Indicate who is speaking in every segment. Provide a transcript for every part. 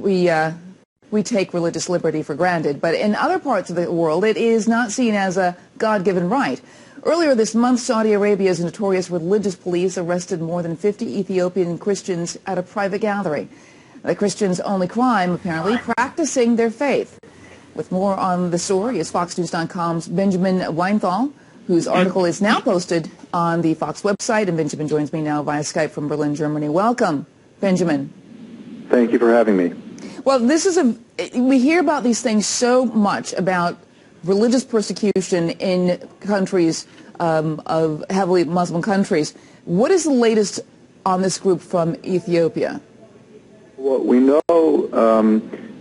Speaker 1: we take religious liberty for granted, but in other parts of the world, it is not seen as a God-given right. Earlier this month, Saudi Arabia's notorious religious police arrested more than 50 Ethiopian Christians at a private gathering. The Christians' only crime, apparently, practicing their faith. With more on the story is FoxNews.com's Benjamin Weinthal, whose article is now posted on the Fox website, and Benjamin joins me now via Skype from Berlin, Germany. Welcome, Benjamin.
Speaker 2: Thank you for having me.
Speaker 1: Well, we hear about these things so much, about religious persecution in countries of heavily Muslim countries. What is the latest on this group from Ethiopia?
Speaker 2: What we know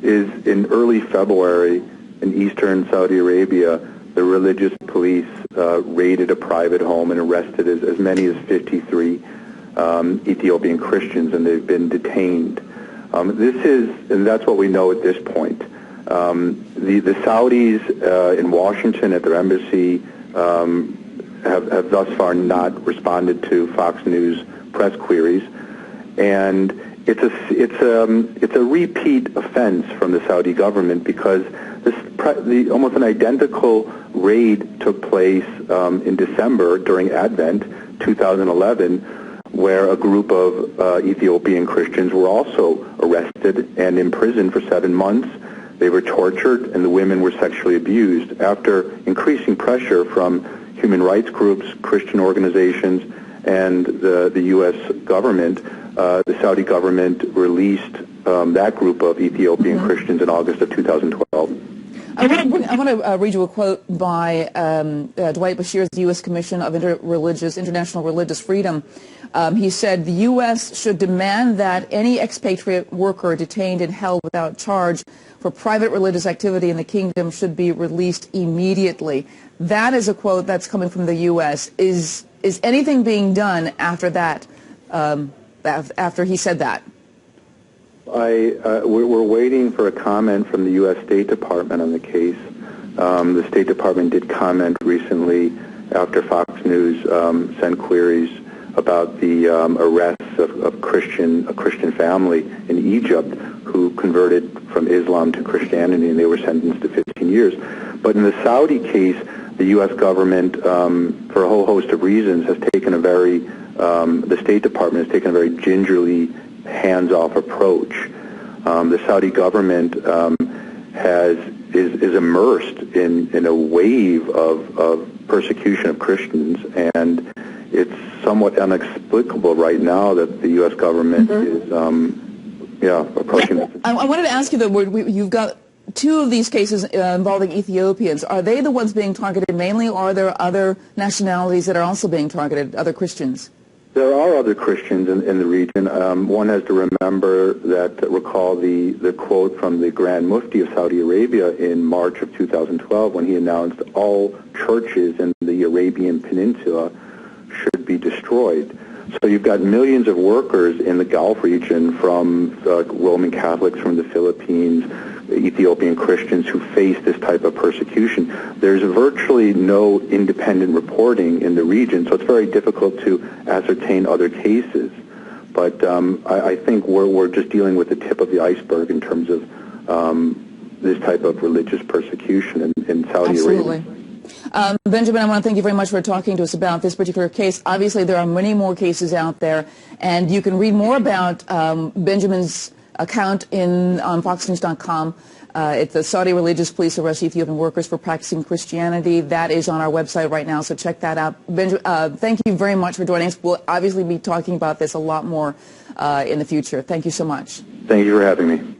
Speaker 2: is in early February in eastern Saudi Arabia, the religious police raided a private home and arrested as many as 53 Ethiopian Christians, and they've been detained. And that's what we know at this point. The Saudis in Washington at their embassy have thus far not responded to Fox News press queries, and it's a repeat offense from the Saudi government, because almost an identical raid took place in December during Advent 2011, where a group of Ethiopian Christians were also arrested and imprisoned for 7 months. They were tortured, and the women were sexually abused. After increasing pressure from human rights groups, Christian organizations, and the U.S. government, the Saudi government released that group of Ethiopian Christians in August of 2012.
Speaker 1: I want to read you a quote by Dwight Bashir, the U.S. Commission of International Religious Freedom. He said the U.S. should demand that any expatriate worker detained and held without charge for private religious activity in the kingdom should be released immediately. That is a quote that's coming from the U.S. Is anything being done after that, after he said that?
Speaker 2: We're waiting for a comment from the U.S. State Department on the case. The State Department did comment recently after Fox News sent queries about the arrests of a Christian family in Egypt who converted from Islam to Christianity, and they were sentenced to 15 years. But in the Saudi case, the U.S. government, for a whole host of reasons, has taken the State Department has taken a very gingerly, hands-off approach. The Saudi government is immersed in a wave of persecution of Christians, and it's somewhat inexplicable right now that the U.S. government is approaching this.
Speaker 1: I wanted to ask you, though, you've got two of these cases involving Ethiopians. Are they the ones being targeted mainly, or are there other nationalities that are also being targeted, other Christians?
Speaker 2: There are other Christians in the region. One has to recall the quote from the Grand Mufti of Saudi Arabia in March of 2012, when he announced all churches in the Arabian Peninsula should be destroyed. So you've got millions of workers in the Gulf region, from Roman Catholics from the Philippines, Ethiopian Christians, who face this type of persecution. There's virtually no independent reporting in the region, so it's very difficult to ascertain other cases. But I think we're just dealing with the tip of the iceberg in terms of this type of religious persecution in Saudi Arabia.
Speaker 1: Benjamin, I want to thank you very much for talking to us about this particular case. Obviously, there are many more cases out there, and you can read more about Benjamin's account on FoxNews.com. It's the Saudi religious police arrest Ethiopian workers for practicing Christianity. That is on our website right now, so check that out. Thank you very much for joining us. We'll obviously be talking about this a lot more in the future. Thank you so much.
Speaker 2: Thank you for having me.